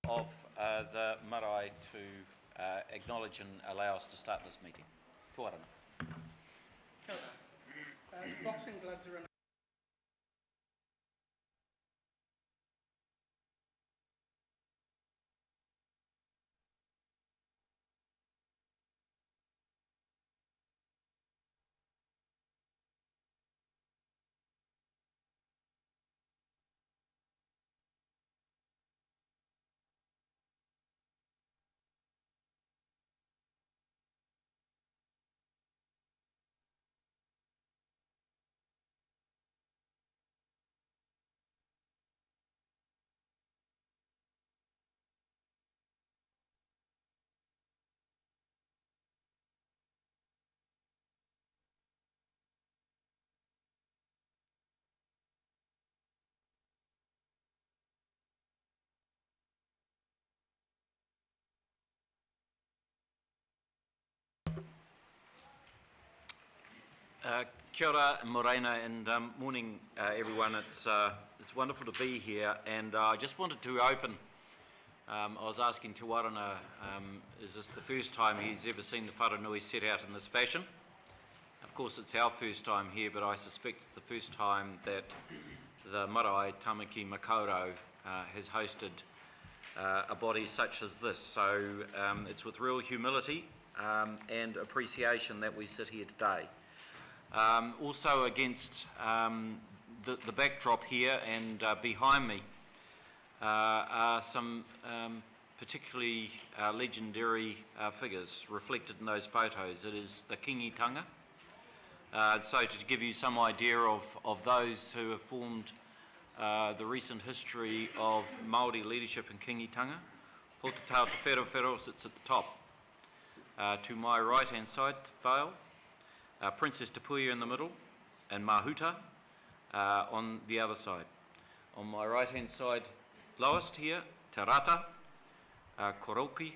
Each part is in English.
of the marae to acknowledge and allow us to start this meeting. Tuarana. Kia ora. Boxing gloves are in. Kia ora, Morena, and morning everyone. It's wonderful to be here, and I just wanted to open. I was asking Te Warana, is this the first time he's ever seen the wharanui set out in this fashion? Of course it's our first time here, but I suspect it's the first time that the marae Tamaki Makaurau has hosted a body such as this. So it's with real humility and appreciation that we sit here today. Also against the backdrop here and behind me are some particularly legendary figures reflected in those photos. It is the kingitanga. So to give you some idea of those who have formed the recent history of Māori leadership in kingitanga, Potatau Te Whero sits at the top. To my right hand side, Whale, Princess Te Puia in the middle, and Mahuta on the other side. On my right hand side, lowest here, Te Rata, Koroki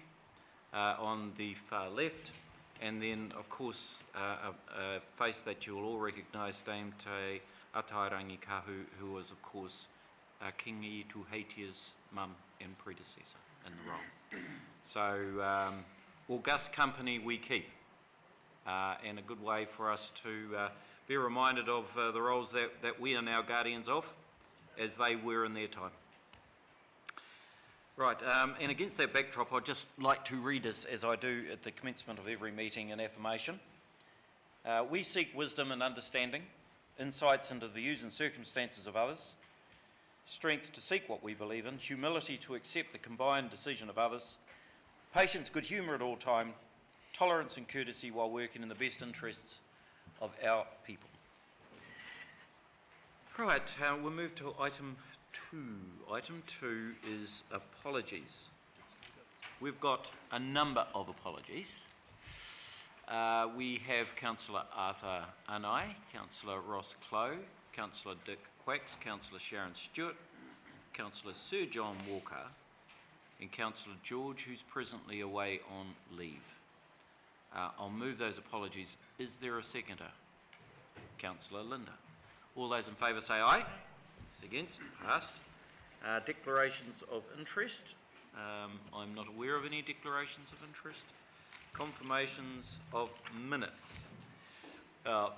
on the far left, and then of course a face that you will all recognise, Dame Te Atairangi Kahu, who was of course King Ituheitia's mum and predecessor in the role. So august company we keep. And a good way for us to be reminded of the roles that we are now guardians of, as they were in their time. Right, and against that backdrop, I'd just like to read as I do at the commencement of every meeting, an affirmation. We seek wisdom and understanding, insights into the views and circumstances of others, strength to seek what we believe in, humility to accept the combined decision of others, patience, good humour at all time, tolerance and courtesy while working in the best interests of our people. Right, we'll move to item 2. Item 2 is apologies. We've got a number of apologies. We have Councillor Arthur Anai, Councillor Ross Clow, Councillor Dick Quacks, Councillor Sharon Stewart, Councillor Sir John Walker, and Councillor George, who's presently away on leave. I'll move those apologies. Is there a seconder? Councillor Linda. All those in favour say aye. Against? Passed. Declarations of interest. I'm not aware of any declarations of interest. Confirmations of minutes. I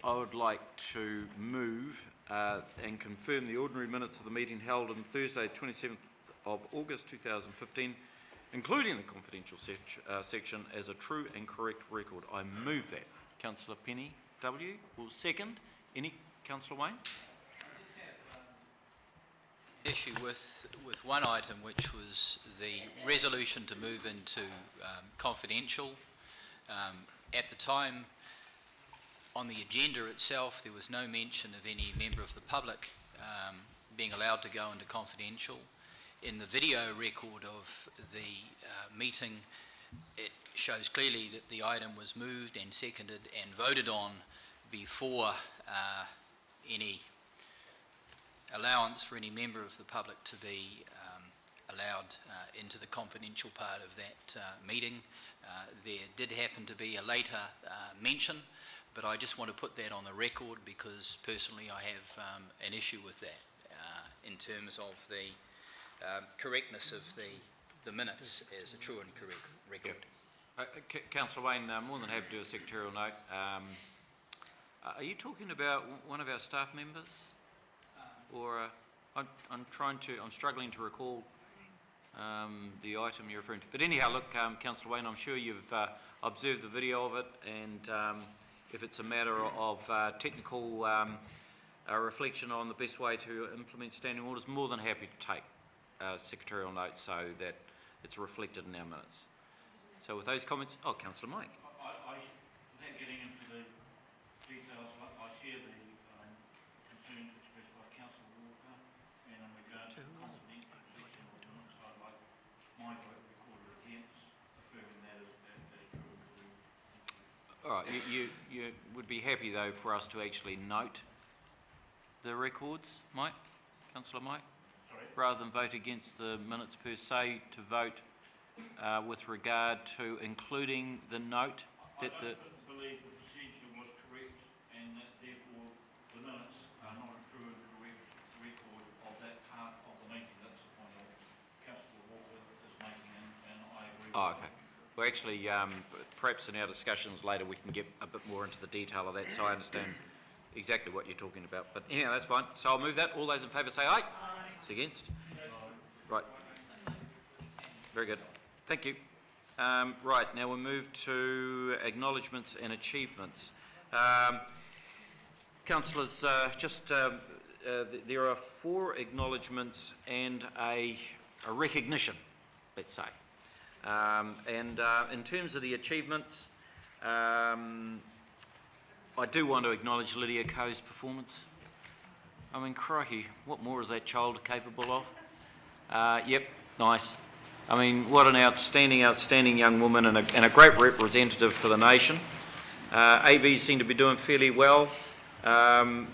would like to move and confirm the ordinary minutes of the meeting held on Thursday 27th of August 2015, including the confidential section, as a true and correct record. I move that. Councillor Penny W. will second. Any? Councillor Wayne? Issue with one item, which was the resolution to move into confidential. At the time, on the agenda itself, there was no mention of any member of the public being allowed to go into confidential. In the video record of the meeting, it shows clearly that the item was moved and seconded and voted on before any allowance for any member of the public to be allowed into the confidential part of that meeting. There did happen to be a later mention, but I just want to put that on the record because personally I have an issue with that in terms of the correctness of the minutes as a true and correct record. Councillor Wayne, more than happy to do a secretarial note. Are you talking about one of our staff members? Or I'm struggling to recall the item you're referring to. But anyhow, look, Councillor Wayne, I'm sure you've observed the video of it, and if it's a matter of technical reflection on the best way to implement standing orders, more than happy to take secretarial notes so that it's reflected in our minutes. So with those comments, Councillor Mike. Without getting into the details, I share the concerns expressed by Councillor Walker, and in regard to confidential possession of minutes, I'd like my vote recorded against, affirming that as true and correct. All right, you would be happy though for us to actually note the records, Mike, Councillor Mike? Sorry? Rather than vote against the minutes per se, to vote with regard to including the note that I don't believe the procedure was correct, and that therefore the minutes are not a true and correct record of that part of the meeting. That's the point of Councillor Walker is making, and I agree with okay. Well, actually, perhaps in our discussions later we can get a bit more into the detail of that, so I understand exactly what you're talking about. But anyhow, that's fine. So I'll move that. All those in favour say aye. Aye. Against? Right. Very good. Thank you. Right, now we'll move to acknowledgements and achievements. Councillors, there are 4 acknowledgements and a recognition, let's say. In terms of the achievements, I do want to acknowledge Lydia Coe's performance. I mean, crikey, what more is that child capable of? Yep, nice. I mean, what an outstanding young woman, and a great representative for the nation. ABs seem to be doing fairly well.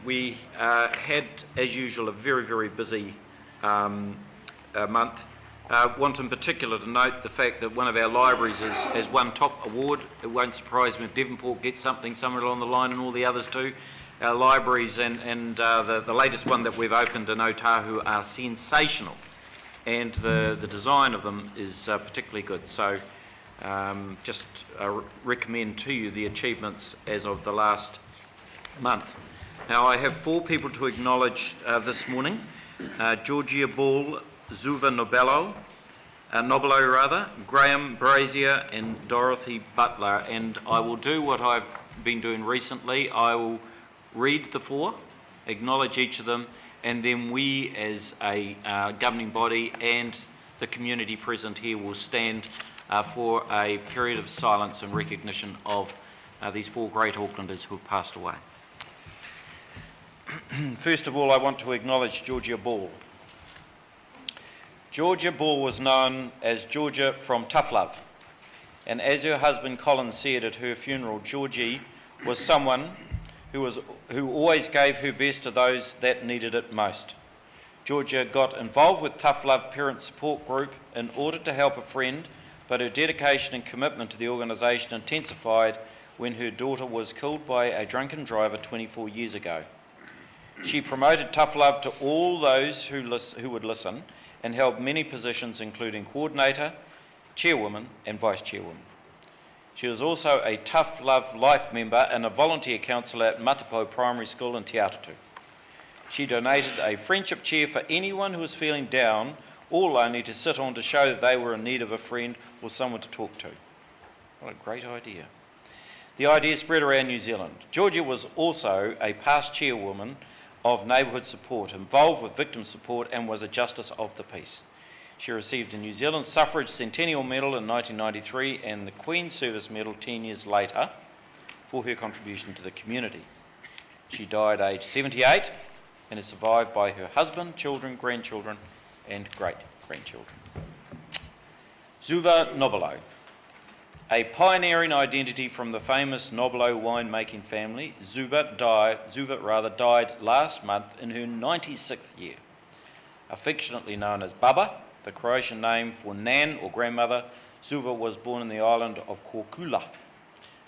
We had, as usual, a very, very busy month. Want in particular to note the fact that one of our libraries has won top award. It won't surprise me if Devonport gets something somewhere along the line, and all the others too. Our libraries and the latest one that we've opened in Otahu are sensational, and the design of them is particularly good. So just recommend to you the achievements as of the last month. Now I have 4 people to acknowledge this morning. Georgia Ball, Zuva Nobelo, Graham Brazier and Dorothy Butler. And I will do what I've been doing recently. I will read the 4, acknowledge each of them, and then we as a governing body and the community present here will stand for a period of silence and recognition of these 4 great Aucklanders who have passed away. First of all, I want to acknowledge Georgia Ball. Georgia Ball was known as Georgia from Tough Love, and as her husband Colin said at her funeral, Georgie was someone who always gave her best to those that needed it most. Georgia got involved with Tough Love Parent Support Group in order to help a friend, but her dedication and commitment to the organisation intensified when her daughter was killed by a drunken driver 24 years ago. She promoted Tough Love to all those who would listen, and held many positions including coordinator, chairwoman and vice chairwoman. She was also a Tough Love Life member and a volunteer counsellor at Matapo Primary School in Te Atatu. She donated a friendship chair for anyone who was feeling down or lonely to sit on to show that they were in need of a friend or someone to talk to. What a great idea. The idea spread around New Zealand. Georgia was also a past chairwoman of Neighbourhood Support, involved with victim support, and was a Justice of the Peace. She received the New Zealand Suffrage Centennial Medal in 1993 and the Queen's Service Medal 10 years later for her contribution to the community. She died aged 78 and is survived by her husband, children, grandchildren and great-grandchildren. Zuva Nobelo, a pioneering identity from the famous Nobelo winemaking family. Zuva died last month in her 96th year. Affectionately known as Baba, the Croatian name for Nan or grandmother, Zuva was born in the island of Korkula.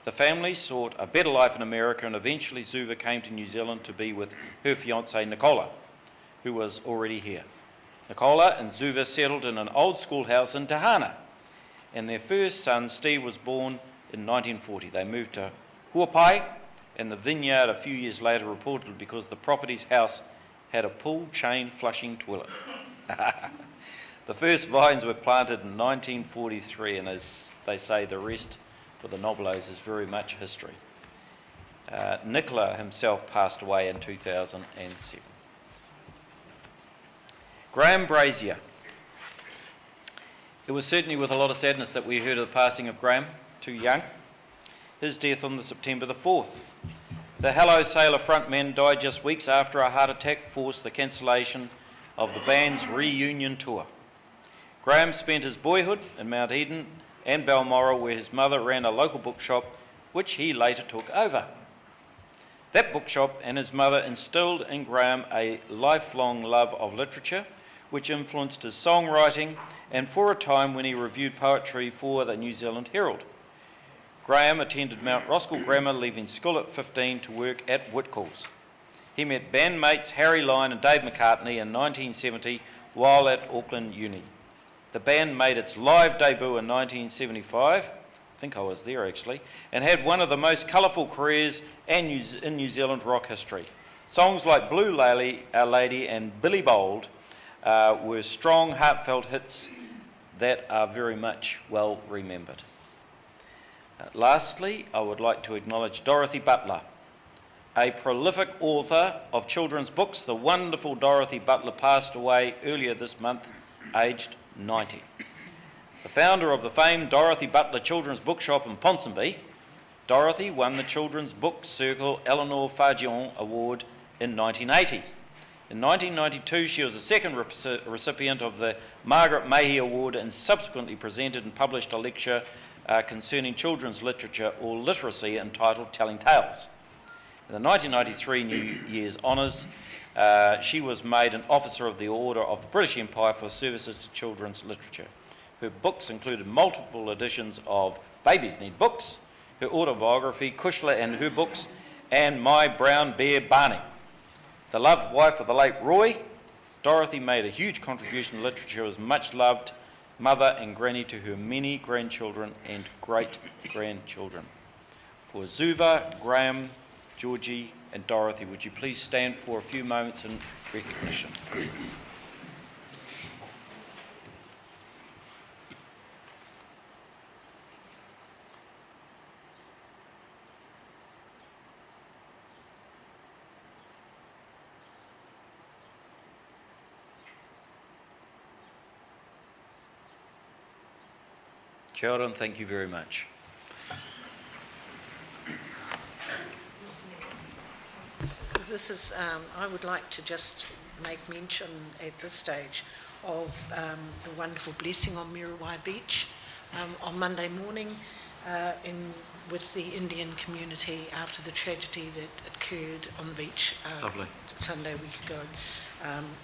The family sought a better life in America, and eventually Zuva came to New Zealand to be with her fiancée Nicola, who was already here. Nicola and Zuva settled in an old schoolhouse in Tahana, and their first son, Steve, was born in 1940. They moved to Huapai and the vineyard a few years later, reportedly because the property's house had a pull chain flushing toilet. The first vines were planted in 1943, and as they say, the rest for the Nobelos is very much history. Nicola himself passed away in 2007. Graham Brazier. It was certainly with a lot of sadness that we heard of the passing of Graham, too young. His death on September the 4th. The Hello Sailor frontman died just weeks after a heart attack forced the cancellation of the band's reunion tour. Graham spent his boyhood in Mount Eden and Balmoral, where his mother ran a local bookshop, which he later took over. That bookshop and his mother instilled in Graham a lifelong love of literature, which influenced his songwriting and for a time when he reviewed poetry for the New Zealand Herald. Graham attended Mount Roskill Grammar, leaving school at 15 to work at Whitcoulls. He met bandmates Harry Lyne and Dave McCartney in 1970 while at Auckland Uni. The band made its live debut in 1975, I think I was there actually, and had one of the most colourful careers in New Zealand rock history. Songs like Blue Lady and Billy Bold were strong, heartfelt hits that are very much well remembered. Lastly, I would like to acknowledge Dorothy Butler, a prolific author of children's books. The wonderful Dorothy Butler passed away earlier this month, aged 90. The founder of the famed Dorothy Butler Children's Bookshop in Ponsonby, Dorothy won the Children's Book Circle Eleanor Fargion Award in 1980. In 1992, she was the second recipient of the Margaret Mayhew Award and subsequently presented and published a lecture concerning children's literature or literacy entitled Telling Tales. In the 1993 New Year's Honours, she was made an Officer of the Order of the British Empire for services to children's literature. Her books included multiple editions of Babies Need Books, her autobiography, Kushla and Her Books, and My Brown Bear Barney. The loved wife of the late Roy, Dorothy made a huge contribution to literature as much loved mother and granny to her many grandchildren and great-grandchildren. For Zuva, Graham, Georgie and Dorothy, would you please stand for a few moments in recognition? Kia ora and thank you very much. This is, I would like to just make mention at this stage of the wonderful blessing on Muriwai Beach on Monday morning with the Indian community after the tragedy that occurred on the beach Sunday a week ago.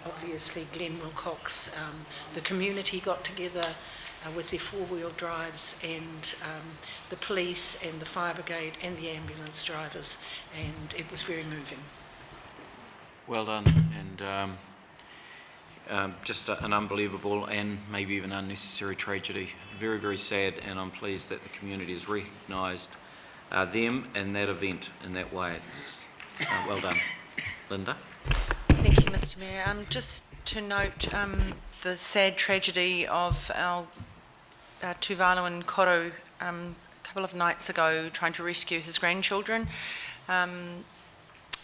Obviously Glenn Wilcox, the community got together with their four-wheel drives and the police and the fire brigade and the ambulance drivers, and it was very moving. Well done, and just an unbelievable and maybe even unnecessary tragedy. Very, very sad, and I'm pleased that the community has recognised them and that event in that way. It's well done. Linda? Thank you, Mr Mayor. Just to note the sad tragedy of our Tuvaluan Koro a couple of nights ago trying to rescue his grandchildren.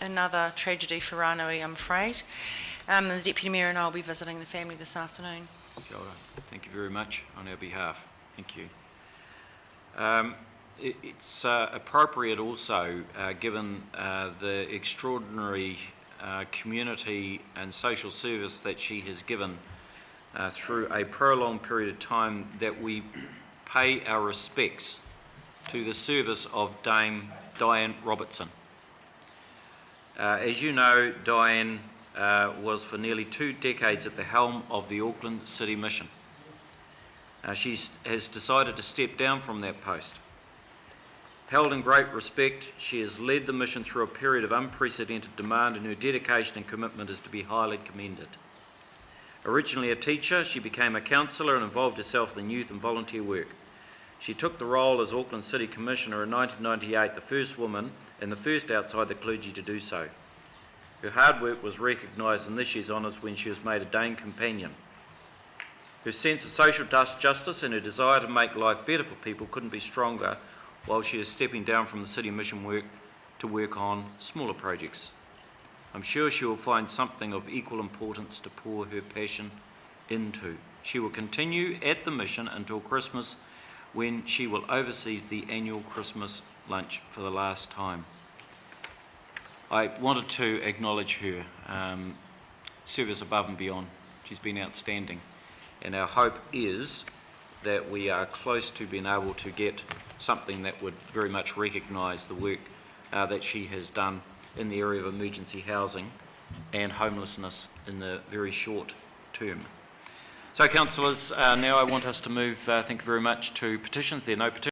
Another tragedy for Ranui, I'm afraid. The Deputy Mayor and I will be visiting the family this afternoon. Kia ora. Thank you very much on our behalf. Thank you. It's appropriate also, given the extraordinary community and social service that she has given through a prolonged period of time, that we pay our respects to the service of Dame Diane Robertson. As you know, Diane was for nearly 2 decades at the helm of the Auckland City Mission. She has decided to step down from that post. Held in great respect, she has led the mission through a period of unprecedented demand, and her dedication and commitment is to be highly commended. Originally a teacher, she became a councillor and involved herself in youth and volunteer work. She took the role as Auckland City Commissioner in 1998, the first woman and the first outside the clergy to do so. Her hard work was recognised in this year's honours when she was made a Dane Companion. Her sense of social justice and her desire to make life better for people couldn't be stronger while she is stepping down from the city mission work to work on smaller projects. I'm sure she will find something of equal importance to pour her passion into. She will continue at the mission until Christmas, when she will oversee the annual Christmas lunch for the last time. I wanted to acknowledge her service above and beyond. She's been outstanding, and our hope is that we are close to being able to get something that would very much recognise the work that she has done in the area of emergency housing and homelessness in the very short term. So, councillors, now I want us to move, thank you very much, to petitions. There are no petitions.